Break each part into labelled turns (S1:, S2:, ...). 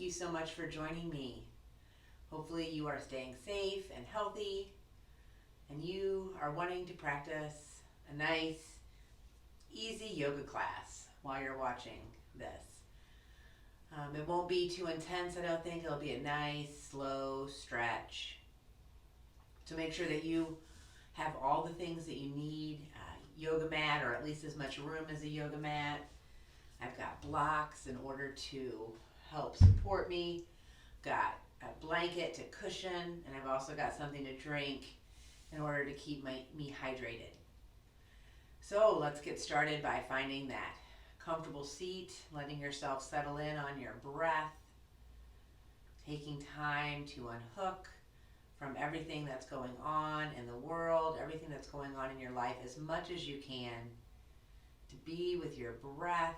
S1: you so much for joining me. Hopefully you are staying safe and healthy, and you are wanting to practice a nice, easy yoga class while you're watching this. It won't be too intense, I don't think. It'll be a nice, slow stretch. So make sure that you have all the things that you need. Yoga mat, or at least as much room as a yoga mat. I've got blocks in order to help support me. Got a blanket to cushion, and I've also got something to drink in order to keep me hydrated. So let's get started by finding that comfortable seat, letting yourself settle in on your breath, taking time to unhook from everything that's going on in the world, everything that's going on in your life as much as you can, to be with your breath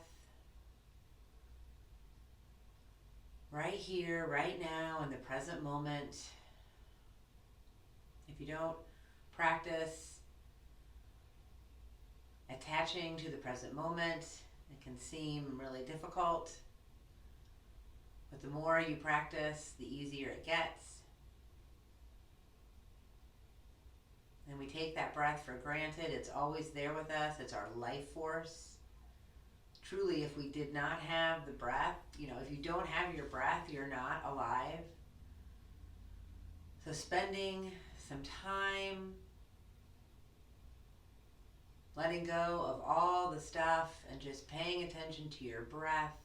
S1: right here, right now, in the present moment. If you don't practice attaching to the present moment, it can seem really difficult. But the more you practice, the easier it gets. And we take that breath for granted. It's always there with us. It's our life force. Truly, if we did not have the breath, if you don't have your breath, you're not alive. So spending some time letting go of all the stuff and just paying attention to your breath.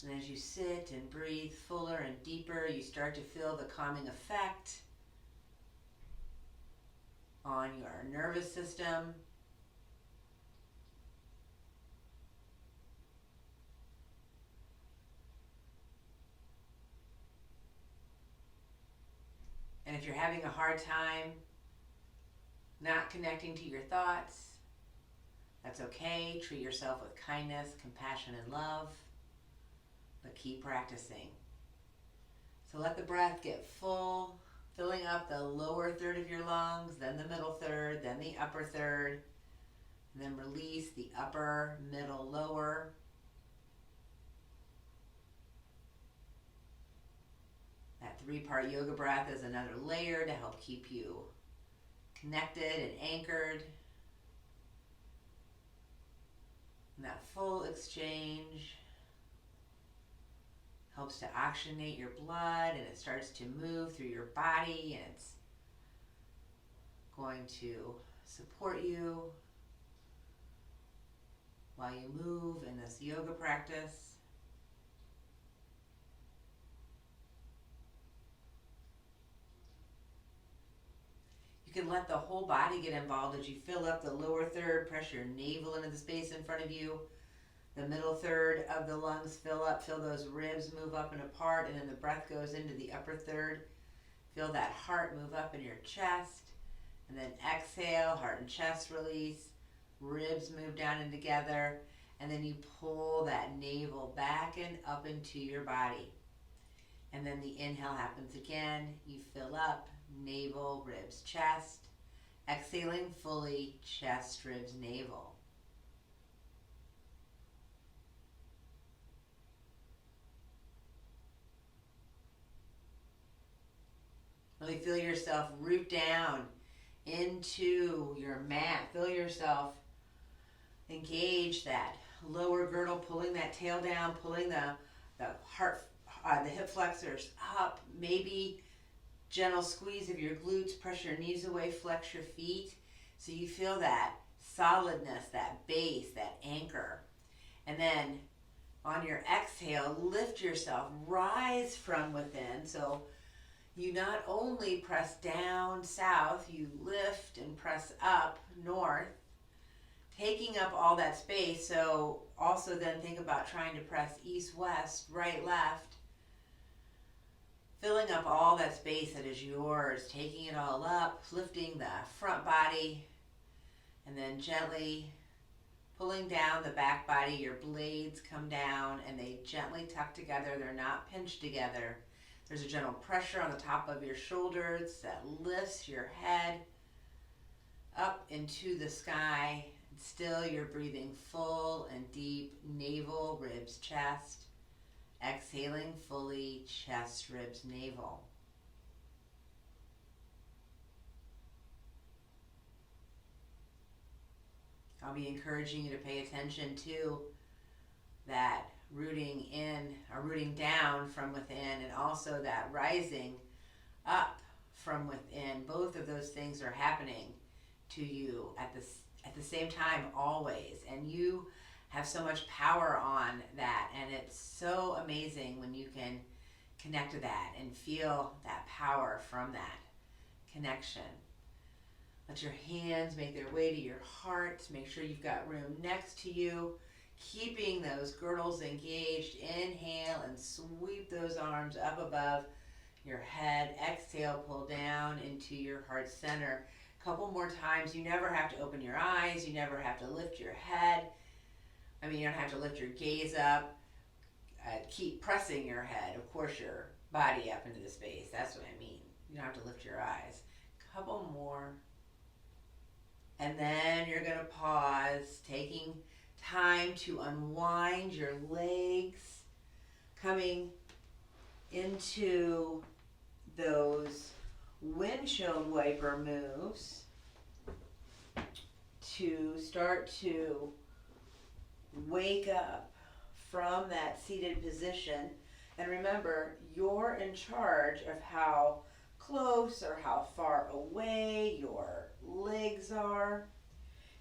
S1: And as you sit and breathe fuller and deeper, you start to feel the calming effect on your nervous system. And if you're having a hard time not connecting to your thoughts, that's okay. Treat yourself with kindness, compassion, and love. But keep practicing. So let the breath get full, filling up the lower third of your lungs, then the middle third, then the upper third, and then release the upper, middle, lower. That 3-part yoga breath is another layer to help keep you connected and anchored. And that full exchange helps to oxygenate your blood, and it starts to move through your body, and it's going to support you while you move in this yoga practice. You can let the whole body get involved as you fill up the lower third, press your navel into the space in front of you. The middle third of the lungs fill up, feel those ribs move up and apart, and then the breath goes into the upper third. Feel that heart move up in your chest, and then exhale, heart and chest release, ribs move down and together, and then you pull that navel back and up into your body. And then the inhale happens again, you fill up, navel, ribs, chest, exhaling fully, chest, ribs, navel. Really feel yourself root down into your mat. Feel yourself engage that lower girdle, pulling that tail down, pulling the heart, the hip flexors up. Maybe gentle squeeze of your glutes. Press your knees away. Flex your feet, so you feel that solidness, that base, that anchor. And then on your exhale, lift yourself, rise from within. So you not only press down south, you lift and press up north, taking up all that space. So also then think about trying to press east, west, right, left, filling up all that space that is yours, taking it all up, lifting the front body, and then gently pulling down the back body. Your blades come down and they gently tuck together. They're not pinched together. There's a gentle pressure on the top of your shoulders that lifts your head up into the sky. And still you're breathing full and deep, navel, ribs, chest. Exhaling fully, chest, ribs, navel. I'll be encouraging you to pay attention to that rooting in or rooting down from within, and also that rising up from within. Both of those things are happening to you at the same time always, and you have so much power on that, and it's so amazing when you can connect to that and feel that power from that connection. Let your hands make their way to your heart. Make sure you've got room next to you, keeping those girdles engaged. Inhale and sweep those arms up above your head. Exhale, pull down into your heart center. A couple more times. You never have to open your eyes. You never have to lift your head. You don't have to lift your gaze up. Keep pressing your head, of course, your body up into the space. That's what I mean. You don't have to lift your eyes. Couple more. And then you're going to pause, taking time to unwind your legs, coming into those windshield wiper moves to start to wake up from that seated position. And remember, you're in charge of how close or how far away your legs are.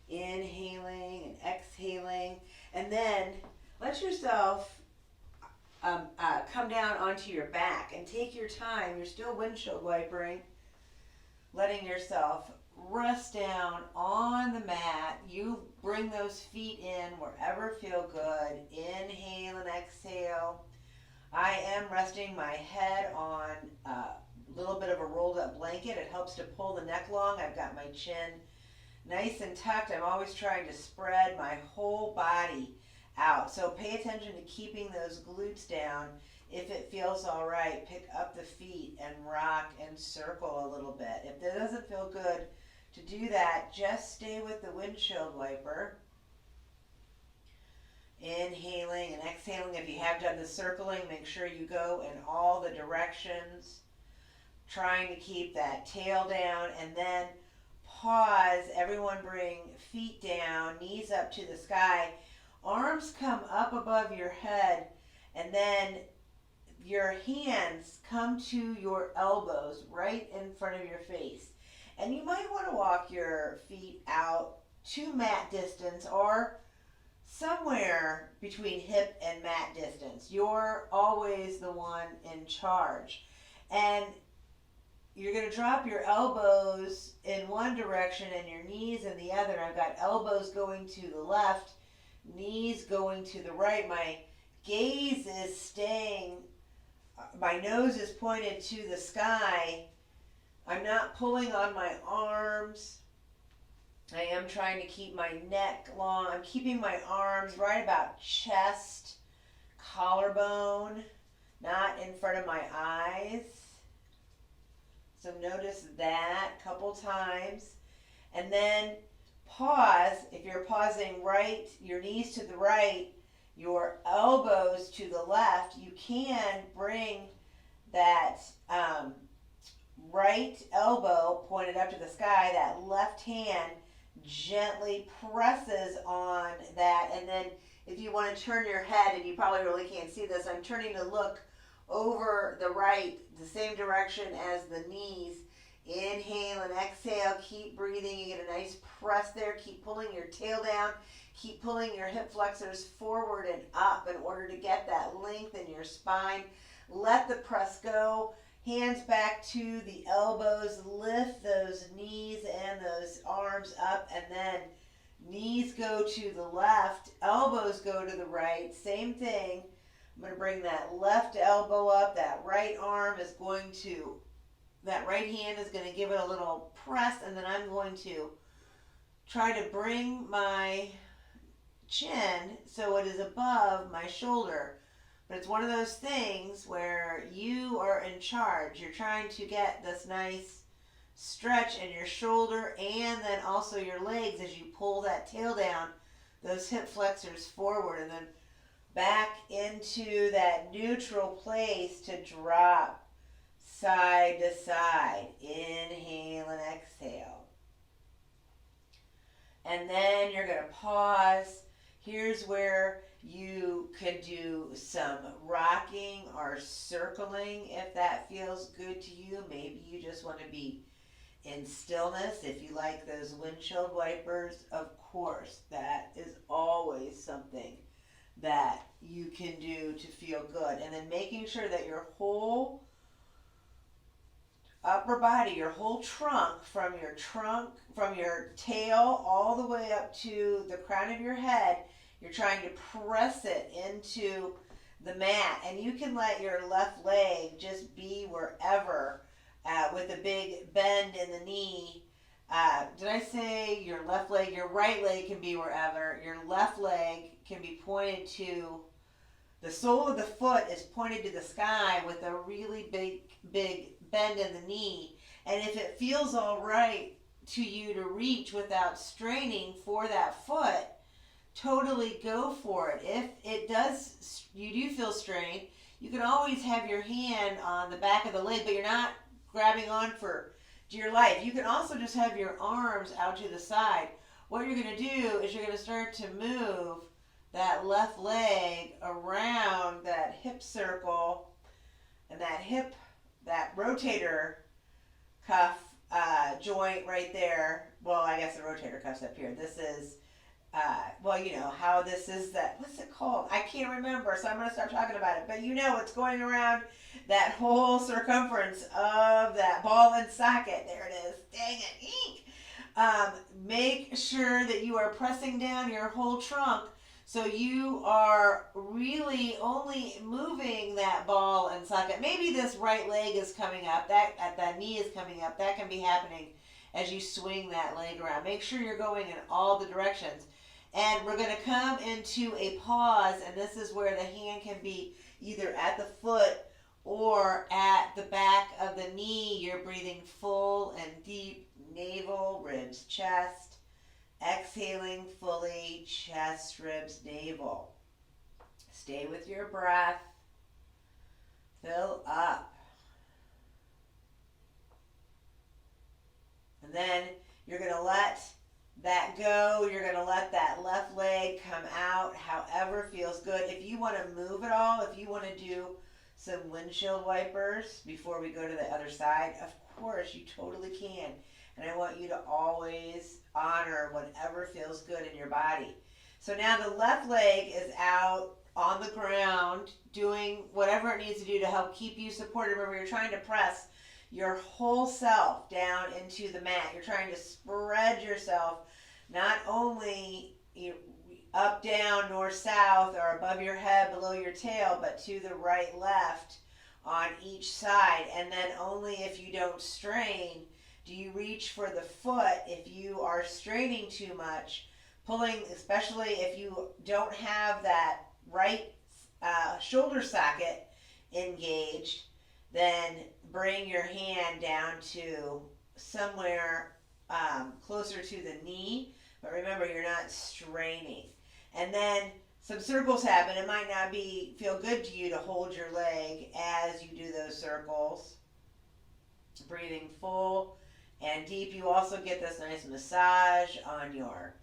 S1: Inhaling and exhaling, and then let yourself come down onto your back and take your time. You're still windshield wipering, letting yourself rest down on the mat. You bring those feet in wherever feel good. Inhale and exhale. I am resting my head on a little bit of a rolled up blanket. It helps to pull the neck long. I've got my chin nice and tucked. I'm always trying to spread my whole body out. So pay attention to keeping those glutes down. If it feels all right, pick up the feet and rock and circle a little bit. If it doesn't feel good to do that, just stay with the windshield wiper. Inhaling and exhaling. If you have done the circling, make sure you go in all the directions, trying to keep that tail down. And then pause. Everyone bring feet down, knees up to the sky. Arms come up above your head, and then your hands come to your elbows right in front of your face. And you might want to walk your feet out to mat distance or somewhere between hip and mat distance. You're always the one in charge. And you're going to drop your elbows in one direction and your knees in the other. I've got elbows going to the left, knees going to the right. My gaze is staying, my nose is pointed to the sky. I'm not pulling on my arms. I am trying to keep my neck long. I'm keeping my arms right about chest, collarbone, not in front of my eyes. So notice that a couple times. And then pause. If you're pausing right, your knees to the right, your elbows to the left, you can bring that right elbow pointed up to the sky. That left hand gently presses on that. And then if you want to turn your head, and you probably really can't see this, I'm turning to look over the right, the same direction as the knees. Inhale and exhale. Keep breathing. You get a nice press there. Keep pulling your tail down. Keep pulling your hip flexors forward and up in order to get that length in your spine. Let the press go. Hands back to the elbows. Lift those knees and those arms up, and then knees go to the left, elbows go to the right. Same thing. I'm going to bring that left elbow up. That right arm is going to, that right hand is going to give it a little press, and then I'm going to try to bring my chin so it is above my shoulder.
S2: But it's one of those things where you are in charge. You're trying to get this nice stretch in your shoulder and then also your legs as you pull that tail down, those hip flexors forward, and then back into that neutral place to drop side to side. Inhale and exhale. And then you're going to pause. Here's where you could do some rocking or circling if that feels good to you. Maybe you just want to be in stillness. If you like those windshield wipers, of course, that is always something that you can do to feel good. And then making sure that your whole upper body, your whole trunk, from your tail all the way up to the crown of your head, you're trying to press it into the mat. And you can let your left leg just be wherever, with a big bend in the knee. Did I say your left leg? Your right leg can be wherever. Your left leg can be pointed to, the sole of the foot is pointed to the sky with a really big bend in the knee. And if it feels all right to you to reach without straining for that foot, totally go for it. If it does, you do feel strained, you can always have your hand on the back of the leg, but you're not grabbing on for dear life. You can also just have your arms out to the side. What you're going to do is you're going to start to move that left leg around that hip circle, and that rotator cuff joint right there. Well, I guess the rotator cuff's up here. This is, well, you know how this is that, what's it called? I can't remember, so I'm going to start talking about it. But you know, it's going around that whole circumference of that ball and socket. There it is. Dang it. Eek. Make sure that you are pressing down your whole trunk, so you are really only moving that ball and socket. Maybe this right leg is coming up, that knee is coming up. That can be happening as you swing that leg around. Make sure you're going in all the directions. And we're going to come into a pause, and this is where the hand can be either at the foot or at the back of the knee. You're breathing full and deep, navel, ribs, chest. Exhaling fully, chest, ribs, navel. Stay with your breath. Fill up. And then you're going to let that go. You're going to let that left leg come out however feels good. If you want to move it all, if you want to do some windshield wipers before we go to the other side, of course you totally can. And I want you to always honor whatever feels good in your body. So now the left leg is out on the ground doing whatever it needs to do to help keep you supported. Remember, you're trying to press your whole self down into the mat. You're trying to spread yourself not only up, down, north, south, or above your head, below your tail, but to the right, left on each side. And then only if you don't strain do you reach for the foot. If you are straining too much, pulling, especially if you don't have that right shoulder socket engaged, then bring your hand down to somewhere closer to the knee. But remember, you're not straining. And then some circles happen. It might not feel good to you to hold your leg as you do those circles. Breathing full and deep. You also get this nice massage on your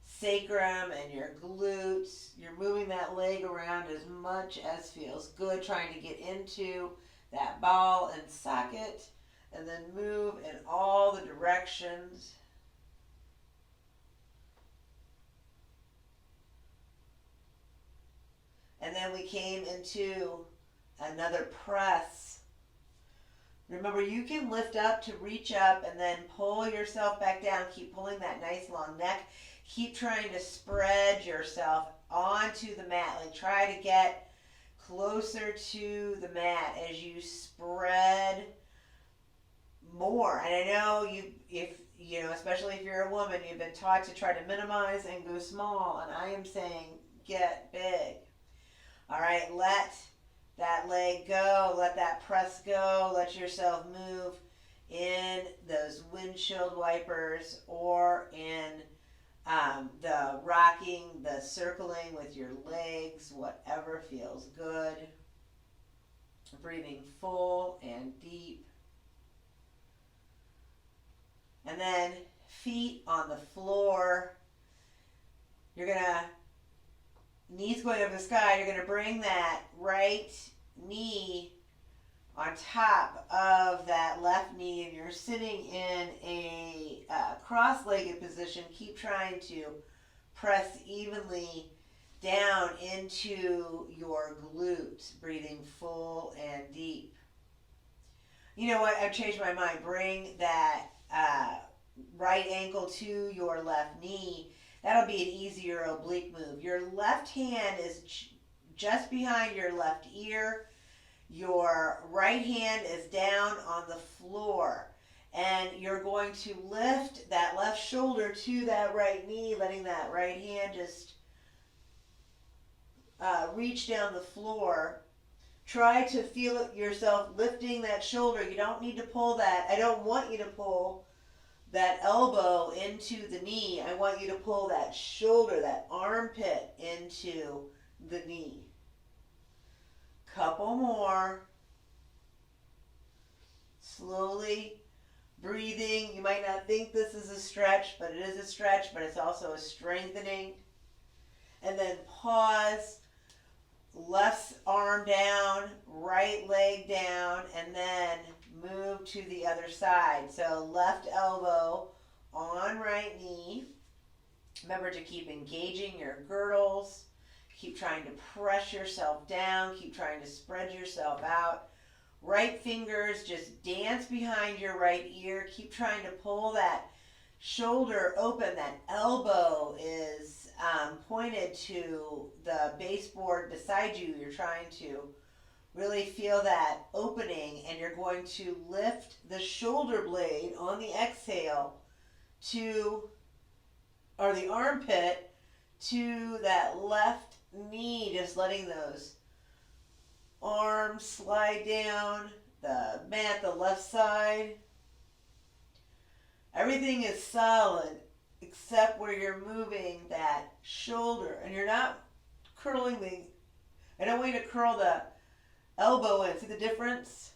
S2: sacrum and your glutes. You're moving that leg around as much as feels good, trying to get into that ball and socket, and then move in all the directions. And then we came into another press. Remember, you can lift up to reach up and then pull yourself back down. Keep pulling that nice long neck. Keep trying to spread yourself onto the mat. Like, try to get closer to the mat as you spread more. And I know especially if you're a woman, you've been taught to try to minimize and go small. And I am saying, get big. All right, let that leg go, let that press go, let yourself move in those windshield wipers or in the rocking, the circling with your legs, whatever feels good. Breathing full and deep. And then feet on the floor. You're going to, knees going up the sky, you're going to bring that right knee on top of that left knee, and you're sitting in a cross-legged position. Keep trying to press evenly down into your glutes, breathing full and deep. You know what? I've changed my mind. Bring that right ankle to your left knee. That'll be an easier oblique move. Your left hand is just behind your left ear. Your right hand is down on the floor. And you're going to lift that left shoulder to that right knee, letting that right hand just reach down the floor. Try to feel yourself lifting that shoulder. You don't need to pull that. I don't want you to pull that elbow into the knee. I want you to pull that shoulder, that armpit into the knee. Couple more. Slowly breathing. You might not think this is a stretch, but it is a stretch, but it's also a strengthening. And then pause. Left arm down, right leg down, and then move to the other side. So left elbow on right knee. Remember to keep engaging your girdles. Keep trying to press yourself down. Keep trying to spread yourself out. Right fingers just dance behind your right ear. Keep trying to pull that shoulder open. That elbow is pointed to the baseboard beside you. You're trying to really feel that opening, and you're going to lift the shoulder blade on the exhale to, or the armpit to that left knee, just letting those arms slide down the mat, the left side. Everything is solid except where you're moving that shoulder, and you're not curling I don't want you to curl the elbow in. See the difference?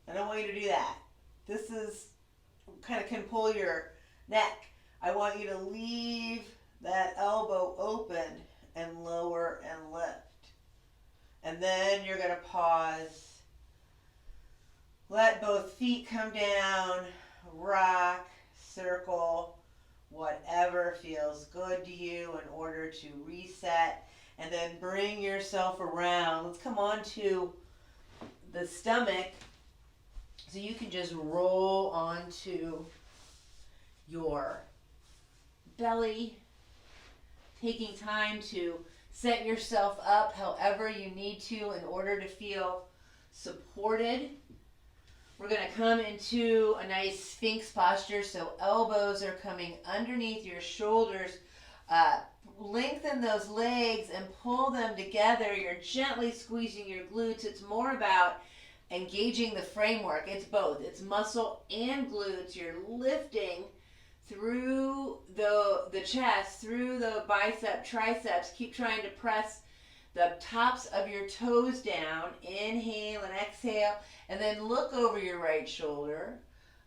S2: I don't want you to do that. This is kind of can pull your neck. I want you to leave that elbow open and lower and lift. And then you're going to pause. Let both feet come down, rock, circle, whatever feels good to you in order to reset. And then bring yourself around. Let's come on to the stomach so you can just roll onto your belly, taking time to set yourself up however you need to in order to feel supported. We're going to come into a nice Sphinx posture, so elbows are coming underneath your shoulders. Lengthen those legs and pull them together. You're gently squeezing your glutes. It's more about engaging the framework. It's both. It's muscle and glutes. You're lifting through the chest, through the bicep, triceps. Keep trying to press the tops of your toes down. Inhale and exhale. And then look over your right shoulder.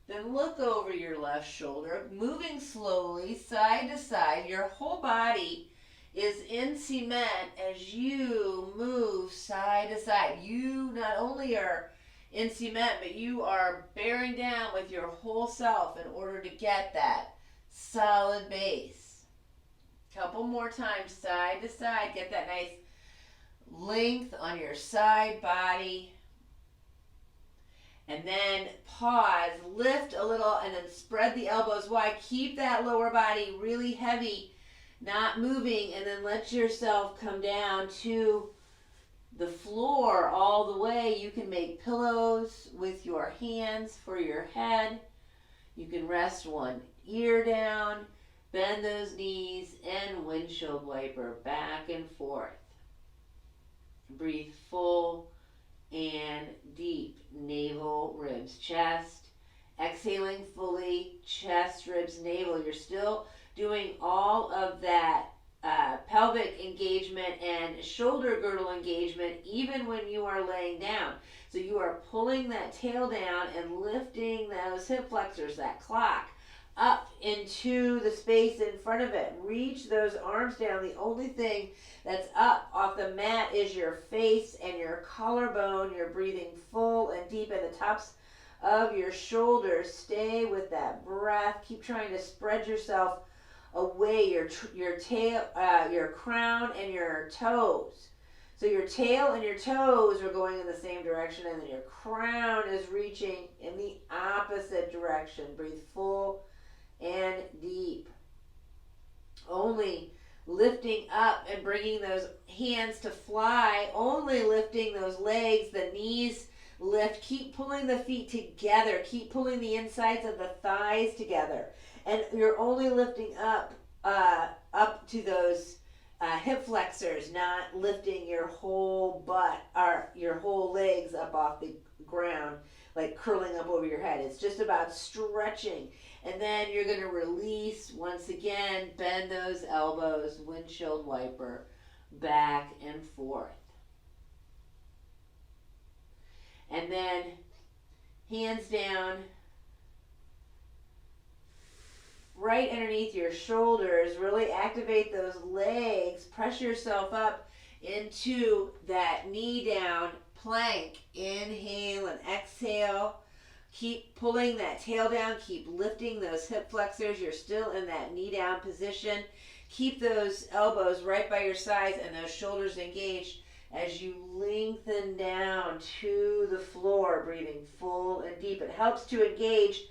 S2: Then look over your left shoulder. Moving slowly, side to side. Your whole body is in cement as you move side to side. You not only are in cement, but you are bearing down with your whole self in order to get that solid base. Couple more times, side to side. Get that nice length on your side body. And then pause, lift a little, and then spread the elbows wide. Keep that lower body really heavy, not moving, and then let yourself come down to the floor all the way. You can make pillows with your hands for your head. You can rest one ear down, bend those knees, and windshield wiper back and forth.
S3: Breathe full and deep. Navel, ribs, chest. Exhaling fully, chest, ribs, navel. You're still doing all of that pelvic engagement and shoulder girdle engagement even when you are laying down. So you are pulling that tail down and lifting those hip flexors, that clock, up into the space in front of it. Reach those arms down. The only thing that's up off the mat is your face and your collarbone. You're breathing full and deep in the tops of your shoulders. Stay with that breath. Keep trying to spread yourself away, your tail, your crown and your toes. So your tail and your toes are going in the same direction, and then your crown is reaching in the opposite direction. Breathe full and deep. Only lifting up and bringing those hands to fly. Only lifting those legs, the knees lift. Keep pulling the feet together. Keep pulling the insides of the thighs together. And you're only lifting up to those hip flexors, not lifting your whole butt or your whole legs up off the ground, like curling up over your head. It's just about stretching. And then you're going to release once again, bend those elbows, windshield wiper, back and forth. And then hands down, right underneath your shoulders. Really activate those legs. Press yourself up into that knee down plank. Inhale and exhale. Keep pulling that tail down. Keep lifting those hip flexors. You're still in that knee down position. Keep those elbows right by your sides and those shoulders engaged as you lengthen down to the floor, breathing full and deep. It helps to engage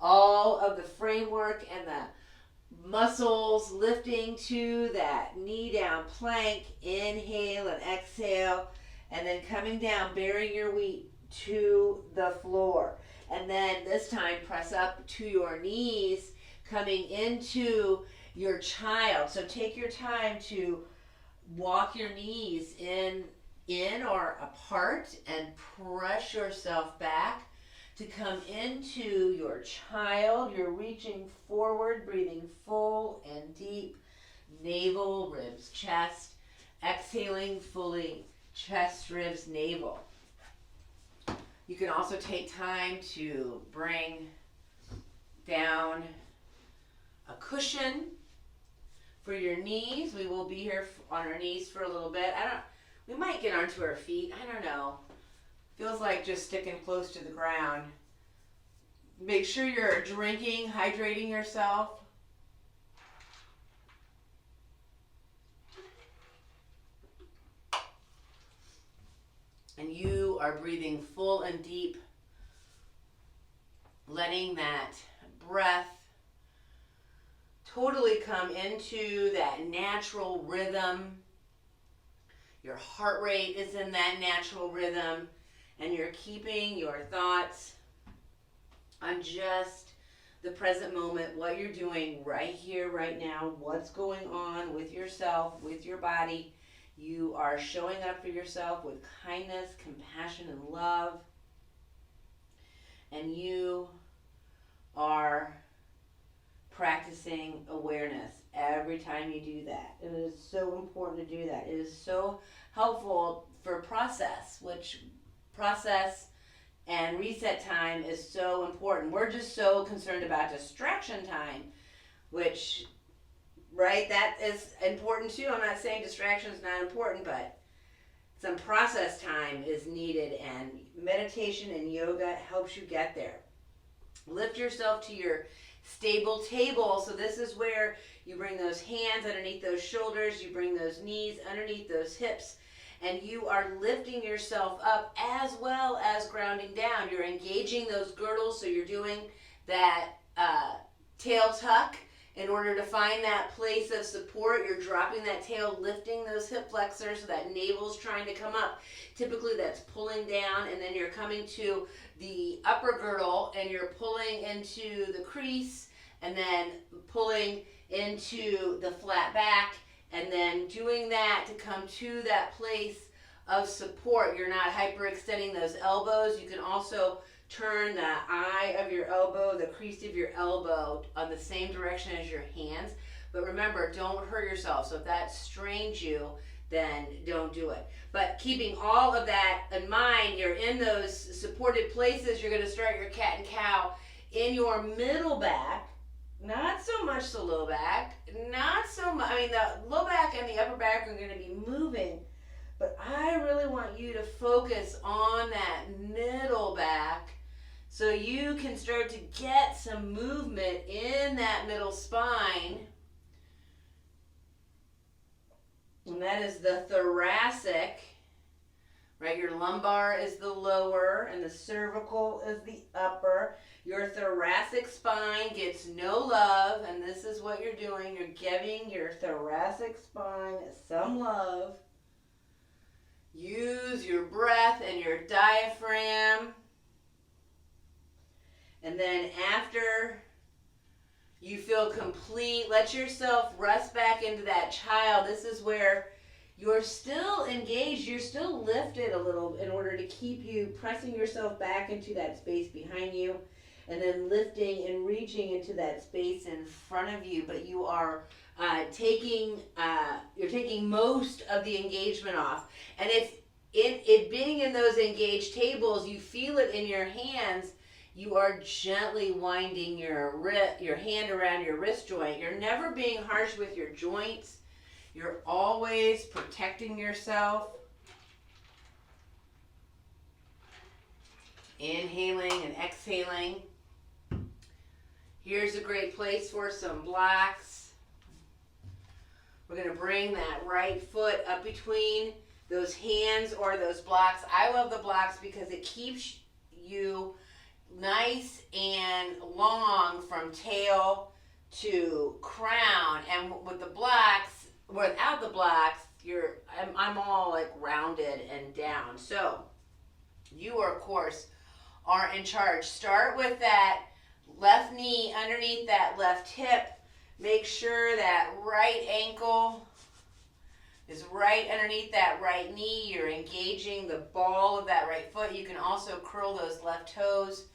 S3: all of the framework and the muscles, lifting to that knee down plank. Inhale and exhale, and then coming down, bearing your weight to the floor. And then this time press up to your knees, coming into your child. So take your time to walk your knees in or apart and press yourself back to come into your child. You're reaching forward, breathing full and deep. Navel, ribs, chest. Exhaling fully, chest, ribs, navel. You can also take time to bring down a cushion for your knees. We will be here on our knees for a little bit. We might get onto our feet. I don't know. Feels like just sticking close to the ground. Make sure you're drinking, hydrating yourself. And you are breathing full and deep, letting that breath totally come into that natural rhythm. Your heart rate is in that natural rhythm, and you're keeping your thoughts on just the present moment, what you're doing right here, right now, what's going on with yourself, with your body. You are showing up for yourself with kindness, compassion, and love. And you are practicing awareness every time you do that. It is so important to do that. It is so helpful for process and reset time is so important. We're just so concerned about distraction time, which, right, that is important too. I'm not saying distraction is not important, but some process time is needed, and meditation and yoga helps you get there. Lift yourself to your stable table. So this is where you bring those hands underneath those shoulders, you bring those knees underneath those hips, and you are lifting yourself up as well as grounding down. You're engaging those girdles, so you're doing that tail tuck in order to find that place of support. You're dropping that tail, lifting those hip flexors so that navel's trying to come up. Typically that's pulling down, and then you're coming to the upper girdle and you're pulling into the crease and then pulling into the flat back, and then doing that to come to that place of support. You're not hyperextending those elbows. You can also turn the eye of your elbow, the crease of your elbow on the same direction as your hands. But remember, don't hurt yourself. So if that strains you, then don't do it. But keeping all of that in mind, you're in those supported places. You're going to start your cat and cow in your middle back. Not so much the low back. Not so much. I mean, the low back and the upper back are going to be moving. But I really want you to focus on that middle back so you can start to get some movement in that middle spine. And that is the thoracic, right? Your lumbar is the lower and the cervical is the upper. Your thoracic spine gets no love, and this is what you're doing. You're giving your thoracic spine some love. Use your breath and your diaphragm. And then after you feel complete, let yourself rest back into that child. This is where you're still engaged, you're still lifted a little in order to keep you pressing yourself back into that space behind you, and then lifting and reaching into that space in front of you. But you are taking most of the engagement off. And if it being in those engaged tables, you feel it in your hands, you are gently winding your hand around your wrist joint. You're never being harsh with your joints. You're always protecting yourself. Inhaling and exhaling. Here's a great place for some blocks. We're going to bring that right foot up between those hands or those blocks. I love the blocks because it keeps you nice and long from tail to crown. And with the blocks, without the blocks, I'm all like rounded and down. So you are, of course, are in charge. Start with that left knee underneath that left hip. Make sure that right ankle is right underneath that right knee. You're engaging the ball of that right foot. You can also curl those left toes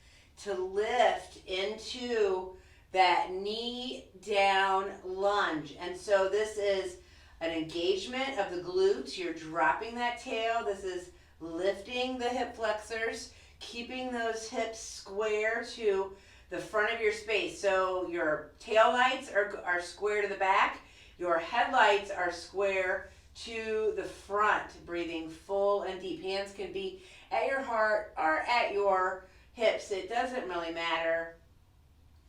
S3: to lift into that knee down lunge. And so this is an engagement of the glutes. You're dropping that tail. This is lifting the hip flexors, keeping those hips square to the front of your space. So your tail lights are square to the back. Your headlights are square to the front. Breathing full and deep. Hands can be at your heart or at your hips. It doesn't really matter.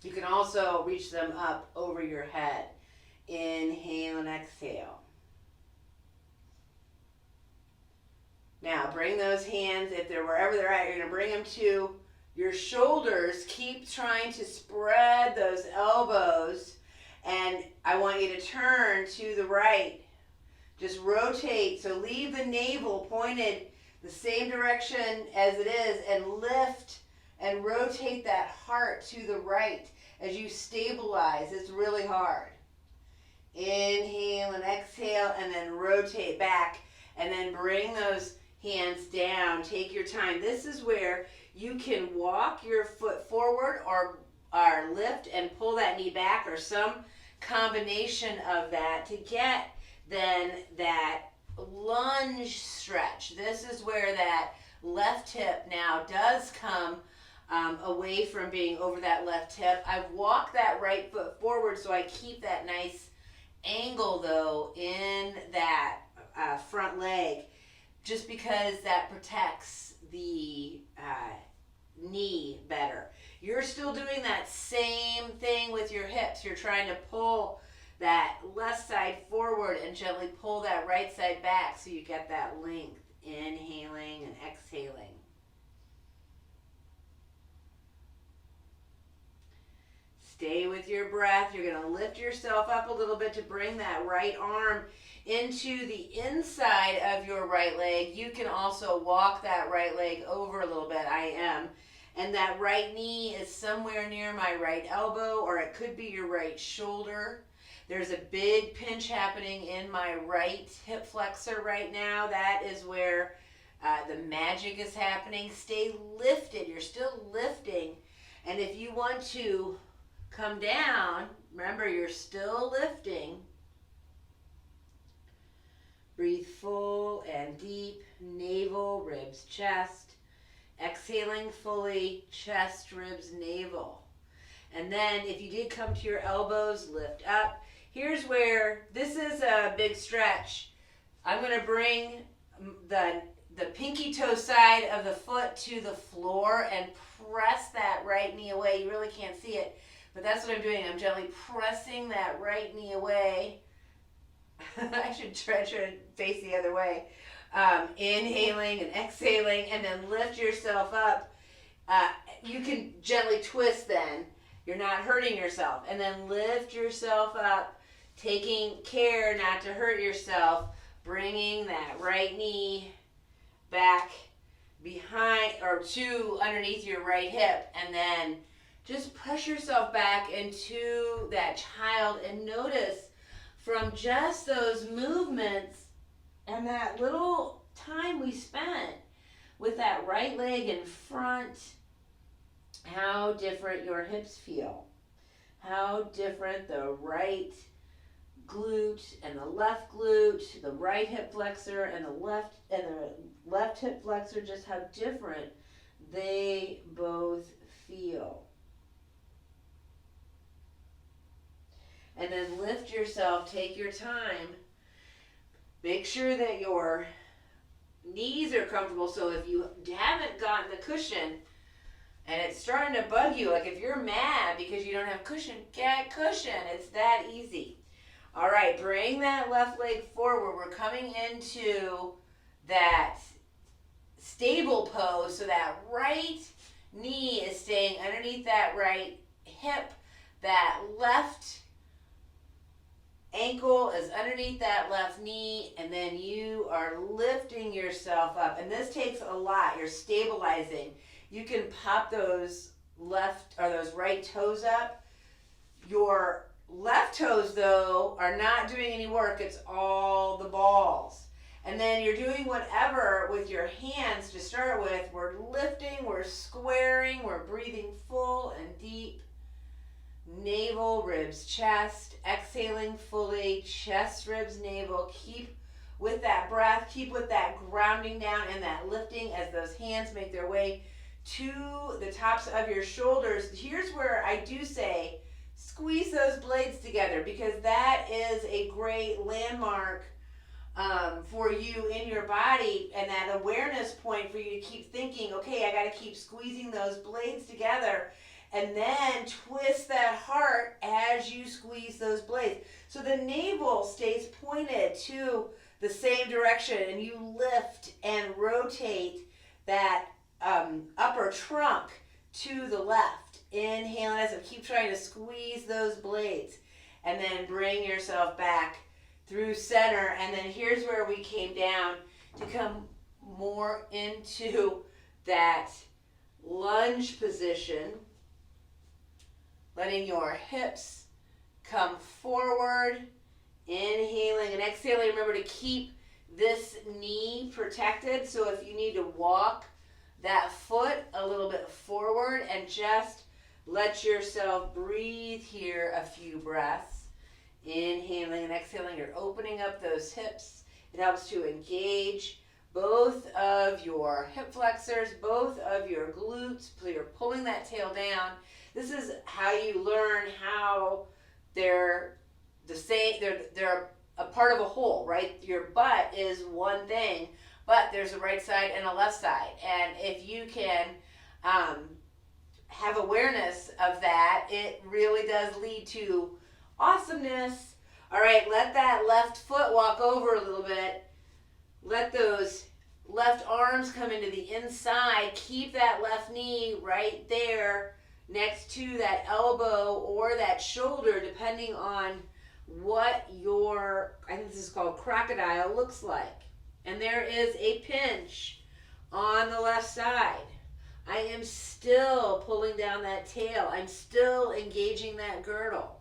S3: You can also reach them up over your head. Inhale and exhale. Now bring those hands, if they're wherever they're at, you're going to bring them to your shoulders. Keep trying to spread those elbows, and I want you to turn to the right. Just rotate, so leave the navel pointed the same direction as it is, and lift and rotate that heart to the right as you stabilize. It's really hard. Inhale and exhale, and then rotate back, and then bring those hands down. Take your time. This is where you can walk your foot forward or lift and pull that knee back, or some combination of that, to get then that lunge stretch. This is where that left hip now does come away from being over that left hip. I've walked that right foot forward, so I keep that nice angle though in that front leg, just because that protects the knee better. You're still doing that same thing with your hips. You're trying to pull that left side forward and gently pull that right side back so you get that length. Inhaling and exhaling. Stay with your breath. You're going to lift yourself up a little bit to bring that right arm into the inside of your right leg. You can also walk that right leg over a little bit. I am.
S1: And that right knee is somewhere near my right elbow, or it could be your right shoulder. There's a big pinch happening in my right hip flexor right now. That is where the magic is happening. Stay lifted. You're still lifting. And if you want to come down, remember you're still lifting. Breathe full and deep, navel, ribs, chest. Exhaling fully, chest, ribs, navel. And then if you did come to your elbows, lift up. Here's where, this is a big stretch. I'm going to bring the pinky toe side of the foot to the floor and press that right knee away. You really can't see it, but that's what I'm doing. I'm gently pressing that right knee away. I should try to face the other way. Inhaling and exhaling, and then lift yourself up. You can gently twist then. You're not hurting yourself. And then lift yourself up, taking care not to hurt yourself, bringing that right knee back behind or to underneath your right hip, and then just press yourself back into that child, and notice from just those movements and that little time we spent with that right leg in front, how different your hips feel. How different the right glute and the left glute, the right hip flexor and the left hip flexor, just how different they both feel. And then lift yourself, take your time. Make sure that your knees are comfortable. So if you haven't gotten the cushion and it's starting to bug you, like if you're mad because you don't have cushion, get cushion. It's that easy. All right, bring that left leg forward. We're coming into that stable pose. So that right knee is staying underneath that right hip. That left ankle is underneath that left knee, and then you are lifting yourself up. And this takes a lot. You're stabilizing. You can pop those left or those right toes up. Your left toes, though, are not doing any work. It's all the balls. And then you're doing whatever with your hands to start with. We're lifting, we're squaring, we're breathing full and deep. Navel, ribs, chest, exhaling fully, chest, ribs, navel. Keep with that breath, keep with that grounding down and that lifting as those hands make their way to the tops of your shoulders. Here's where I do say, squeeze those blades together, because that is a great landmark for you in your body, and that awareness point for you to keep thinking, okay, I got to keep squeezing those blades together. And then twist that heart as you squeeze those blades. So the navel stays pointed to the same direction, and you lift and rotate that upper trunk to the left. Inhale as I keep trying to squeeze those blades. And then bring yourself back through center. And then here's where we came down to come more into that lunge position. Letting your hips come forward, inhaling and exhaling. Remember to keep this knee protected. So if you need to walk that foot a little bit forward, and just let yourself breathe here a few breaths. Inhaling and exhaling. You're opening up those hips. It helps to engage both of your hip flexors, both of your glutes. So you're pulling that tail down. This is how you learn how they're the same. They're a part of a whole, right? Your butt is one thing, but there's a right side and a left side. And if you can have awareness of that, it really does lead to awesomeness. All right, let that left foot walk over a little bit. Let those left arms come into the inside. Keep that left knee right there next to that elbow or that shoulder, depending on what your, I think this is called crocodile, looks like. And there is a pinch on the left side.
S3: I am still pulling down that tail. I'm still engaging that girdle.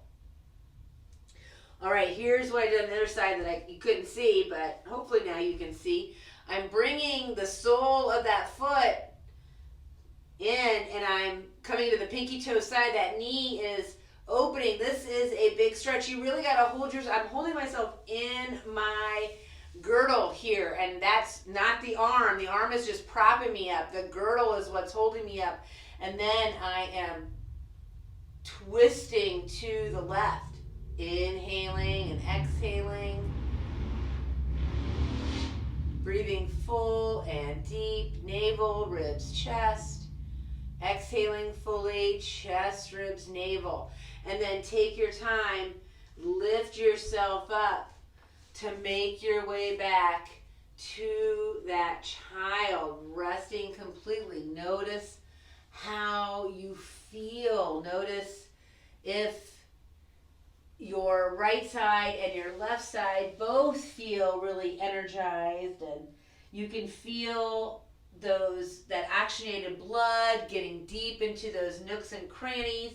S3: All right, here's what I did on the other side that you couldn't see, but hopefully now you can see. I'm bringing the sole of that foot in, and I'm coming to the pinky toe side. That knee is opening. This is a big stretch. You really got to hold yourself. I'm holding myself in my girdle here, and that's not the arm. The arm is just propping me up. The girdle is what's holding me up. And then I am twisting to the left, inhaling and exhaling, breathing full and deep, navel, ribs, chest, exhaling fully, chest, ribs, navel. And then take your time, lift yourself up to make your way back to that child, resting completely. Notice how you feel. Notice if your right side and your left side both feel really energized, and you can feel that oxygenated blood getting deep into those nooks and crannies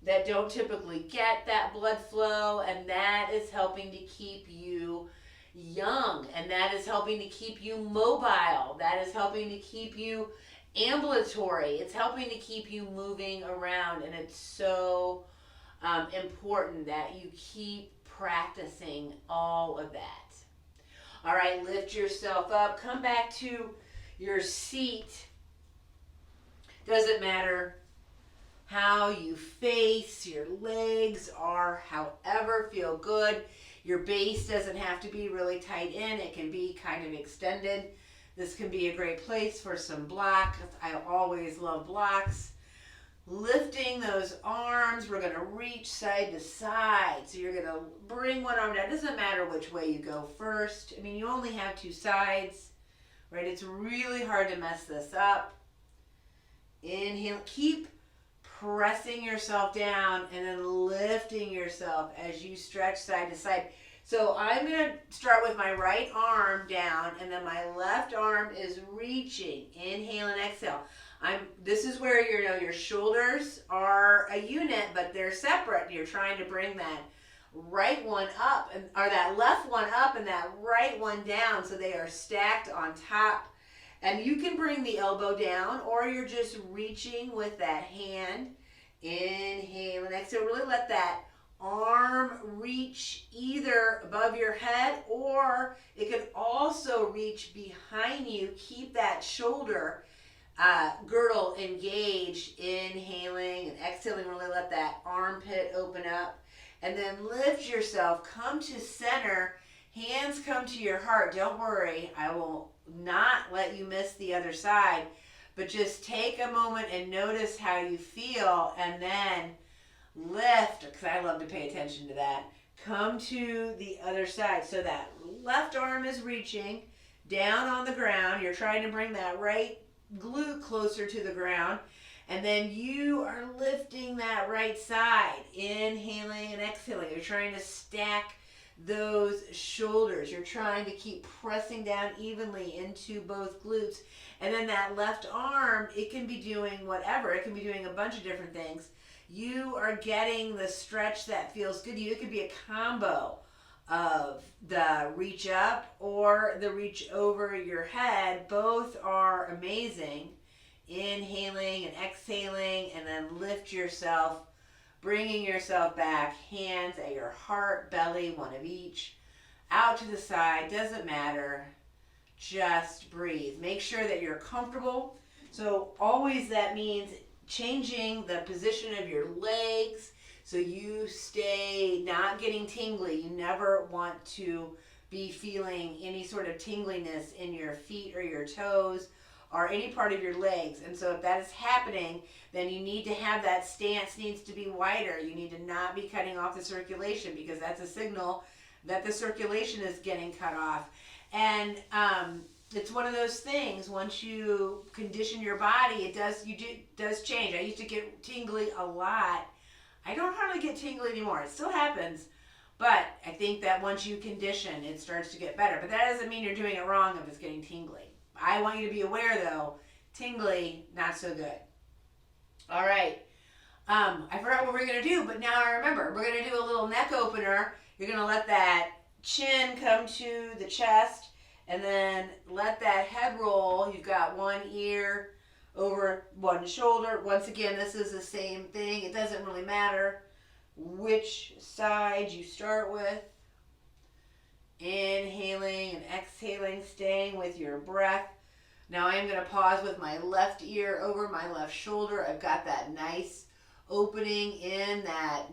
S3: that don't typically get that blood flow, and that is helping to keep you young, and that is helping to keep you mobile, that is helping to keep you ambulatory, it's helping to keep you moving around. And it's so important that you keep practicing all of that. All right, lift yourself up, come back to your seat. Doesn't matter how you face, your legs are however feel good. Your base doesn't have to be really tight in, it can be kind of extended. This can be a great place for some blocks. I always love blocks. Lifting those arms, we're going to reach side to side. So you're going to bring one arm down. It doesn't matter which way you go first. I mean, you only have two sides, right? It's really hard to mess this up. Inhale, keep pressing yourself down and then lifting yourself as you stretch side to side. So I'm going to start with my right arm down, and then my left arm is reaching. Inhale and exhale. This is where your shoulders are a unit, but they're separate. You're trying to bring that right one up, or that left one up and that right one down, so they are stacked on top. And you can bring the elbow down, or you're just reaching with that hand. Inhale and exhale. Really let that arm reach either above your head, or it can also reach behind you. Keep that shoulder girdle engaged. Inhaling and exhaling. Really let that armpit open up. And then lift yourself. Come to center. Hands come to your heart. Don't worry. I will not let you miss the other side. But just take a moment and notice how you feel, and then lift, because I love to pay attention to that. Come to the other side. So that left arm is reaching down on the ground. You're trying to bring that right glute closer to the ground. And then you are lifting that right side. Inhaling and exhaling. You're trying to stack those shoulders. You're trying to keep pressing down evenly into both glutes. And then that left arm, it can be doing whatever. It can be doing a bunch of different things. You are getting the stretch that feels good to you. It could be a combo of the reach up or the reach over your head. Both are amazing. Inhaling and exhaling, and then lift yourself, bringing yourself back. Hands at your heart, belly, one of each. Out to the side, doesn't matter. Just breathe. Make sure that you're comfortable. So always that means changing the position of your legs so you stay not getting tingly. You never want to be feeling any sort of tingliness in your feet or your toes or any part of your legs. And so if that is happening, then you need to have that stance needs to be wider. You need to not be cutting off the circulation, because that's a signal that the circulation is getting cut off. And it's one of those things, once you condition your body, it does change. I used to get tingly a lot. I don't hardly get tingly anymore. It still happens. But I think that once you condition, it starts to get better. But that doesn't mean you're doing it wrong if it's getting tingly. I want you to be aware, though,
S1: tingly, not so good. All right. I forgot what we're going to do, but now I remember. We're going to do a little neck opener. You're going to let that chin come to the chest and then let that head roll. You've got one ear over one shoulder. Once again, this is the same thing. It doesn't really matter which side you start with. Inhaling and exhaling, staying with your breath. Now I am going to pause with my left ear over my left shoulder. I've got that nice opening in that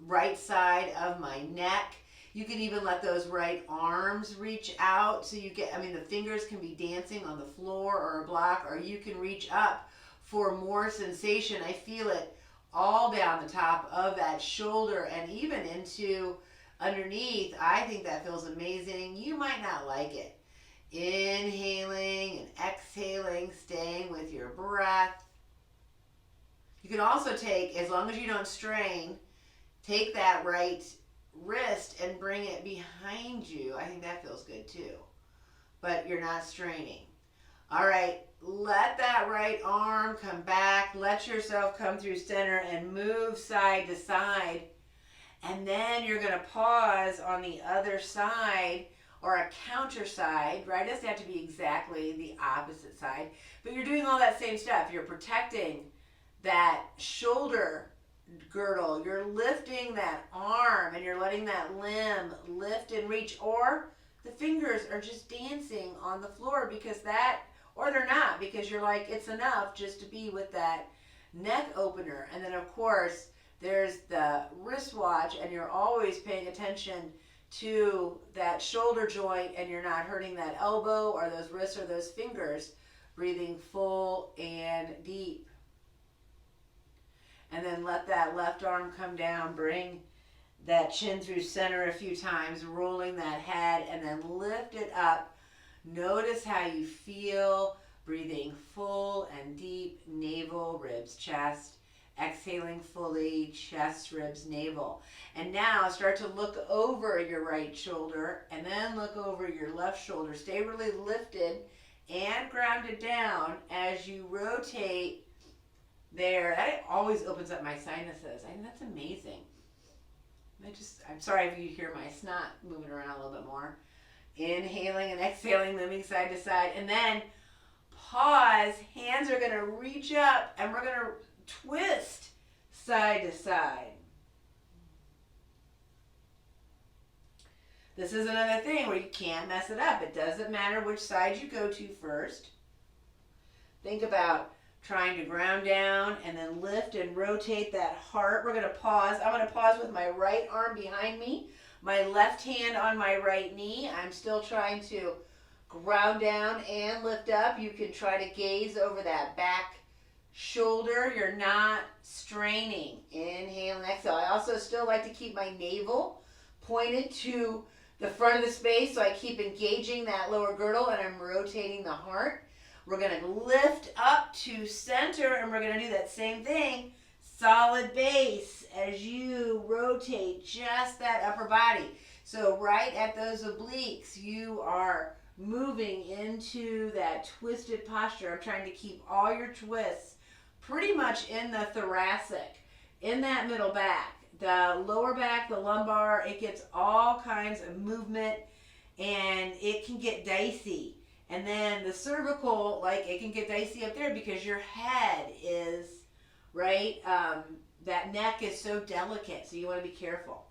S1: right side of my neck. You can even let those right arms reach out so you get, the fingers can be dancing on the floor or a block, or you can reach up for more sensation. I feel it all down the top of that shoulder and even into underneath. I think that feels amazing. You might not like it. Inhaling and exhaling, staying with your breath. You can also take, as long as you don't strain, take that right wrist and bring it behind you. I think that feels good too. But you're not straining. All right, let that right arm come back. Let yourself come through center and move side to side. And then you're going to pause on the other side or a counter side, right? It doesn't have to be exactly the opposite side, but you're doing all that same stuff. You're protecting that shoulder girdle. You're lifting that arm and you're letting that limb lift and reach, or the fingers are just dancing on the floor because that, or they're not, because you're like, it's enough just to be with that neck opener. And then of course, there's the wristwatch, and you're always paying attention to that shoulder joint and you're not hurting that elbow or those wrists or those fingers. Breathing full and deep. And then let that left arm come down. Bring that chin through center a few times, rolling that head, and then lift it up. Notice how you feel. Breathing full and deep, navel, ribs, chest. Exhaling fully, chest, ribs, navel. And now start to look over your right shoulder and then look over your left shoulder. Stay really lifted and grounded down as you rotate there. That always opens up my sinuses. I think that's amazing. I'm sorry if you hear my snot moving around a little bit more. Inhaling and exhaling, moving side to side. And then pause. Hands are going to reach up and we're going to twist side to side. This is another thing where you can't mess it up. It doesn't matter which side you go to first. Think about trying to ground down and then lift and rotate that heart. We're going to pause. I'm going to pause with my right arm behind me, my left hand on my right knee. I'm still trying to ground down and lift up. You can try to gaze over that back shoulder. You're not straining. Inhale and exhale. I also still like to keep my navel pointed to the front of the space, so I keep engaging that lower girdle and I'm rotating the heart. We're going to lift up to center and we're going to do that same thing. Solid base as you rotate just that upper body. So right at those obliques, you are moving into that twisted posture. I'm trying to keep all your twists pretty much in the thoracic, in that middle back. The lower back, the lumbar, it gets all kinds of movement and it can get dicey. And then the cervical, like it can get dicey up there because your head is, right, that neck is so delicate, so you want to be careful.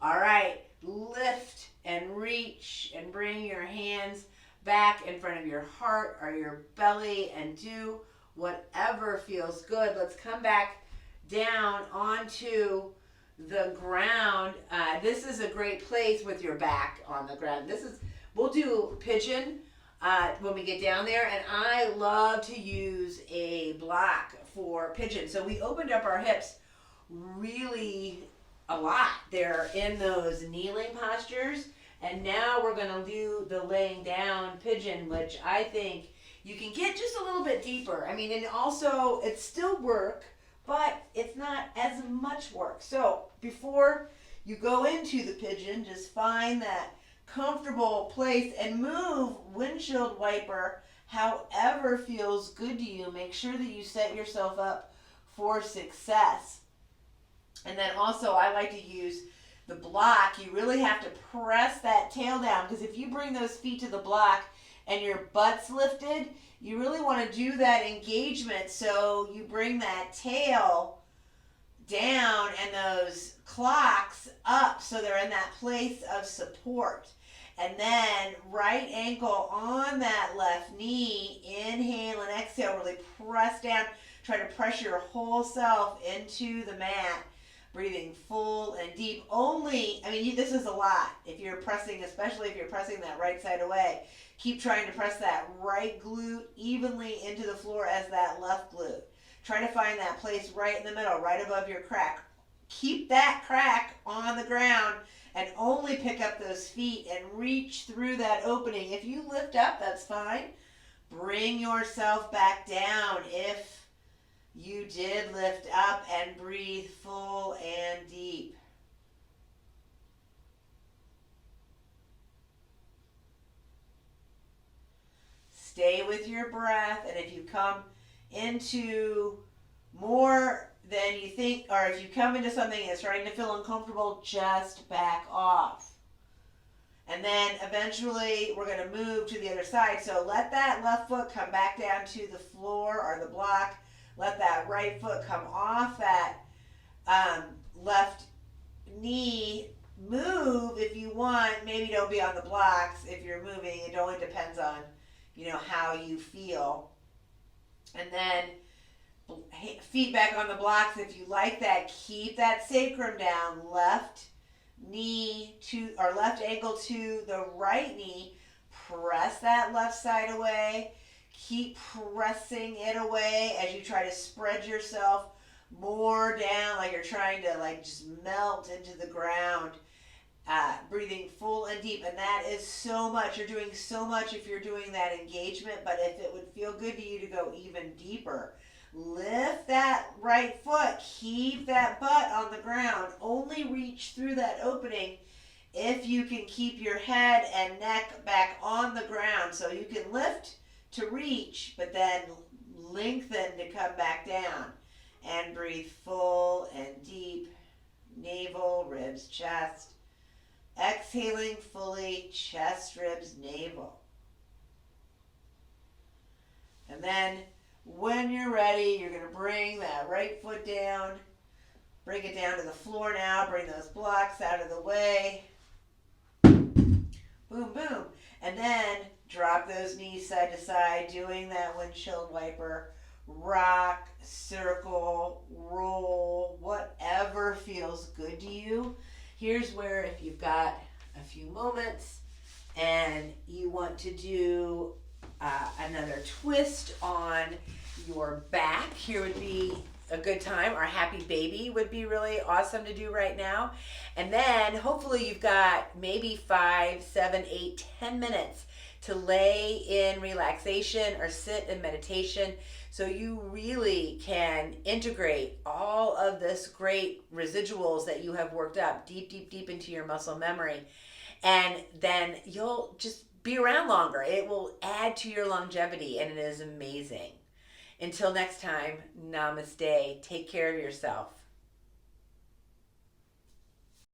S1: All right, lift and reach and bring your hands back in front of your heart or your belly and do whatever feels good. Let's come back down onto the ground. This is a great place with your back on the ground. We'll do pigeon when we get down there, and I love to use a block for pigeon. So we opened up our hips really a lot there in those kneeling postures, and now we're going to do the laying down pigeon, which I think you can get just a little bit deeper. I mean, and also it's still work, but it's not as much work. So before you go into the pigeon, just find that comfortable place and move windshield wiper
S2: However feels good to you, make sure that you set yourself up for success. And then also I like to use the block. You really have to press that tail down, because if you bring those feet to the block and your butt's lifted, you really want to do that engagement. So you bring that tail down and those clocks up so they're in that place of support. And then right ankle on that left knee. Inhale and exhale. Really press down. Try to press your whole self into the mat. Breathing full and deep. This is a lot. If you're pressing, especially if you're pressing that right side away, keep trying to press that right glute evenly into the floor as that left glute. Try to find that place right in the middle, right above your crack. Keep that crack on the ground and only pick up those feet and reach through that opening. If you lift up, that's fine. Bring yourself back down if you did lift up, and breathe full and deep. Stay with your breath, and if you come into more than you think, or if you come into something that's starting to feel uncomfortable, just back off. And then eventually we're going to move to the other side. So let that left foot come back down to the floor or the block. Let that right foot come off that left knee. Move if you want. Maybe don't be on the blocks if you're moving. It only depends on, how you feel. And then feet back on the blocks if you like that. Keep that sacrum down. Left ankle to the right knee. Press that left side away. Keep pressing it away as you try to spread yourself more down, like you're trying to just melt into the ground. Breathing full and deep. And that is so much. You're doing so much if you're doing that engagement, but if it would feel good to you to go even deeper, lift that right foot. Keep that butt on the ground. Only reach through that opening if you can keep your head and neck back on the ground. So you can lift to reach, but then lengthen to come back down. And breathe full and deep. Navel, ribs, chest. Exhaling fully, chest, ribs, navel. And then when you're ready, you're going to bring that right foot down. Bring it down to the floor now. Bring those blocks out of the way. Boom, boom. And then drop those knees side to side, doing that windshield wiper. Rock, circle, roll, whatever feels good to you. Here's where, if you've got a few moments and you want to do another twist on your back, here would be a good time. Our happy baby would be really awesome to do right now. And then hopefully you've got maybe 5, 7, 8, 10 minutes to lay in relaxation or sit in meditation, so you really can integrate all of this great residuals that you have worked up deep, deep, deep into your muscle memory. And then you'll just be around longer. It will add to your longevity, and it is amazing. Until next time, namaste. Take care of yourself.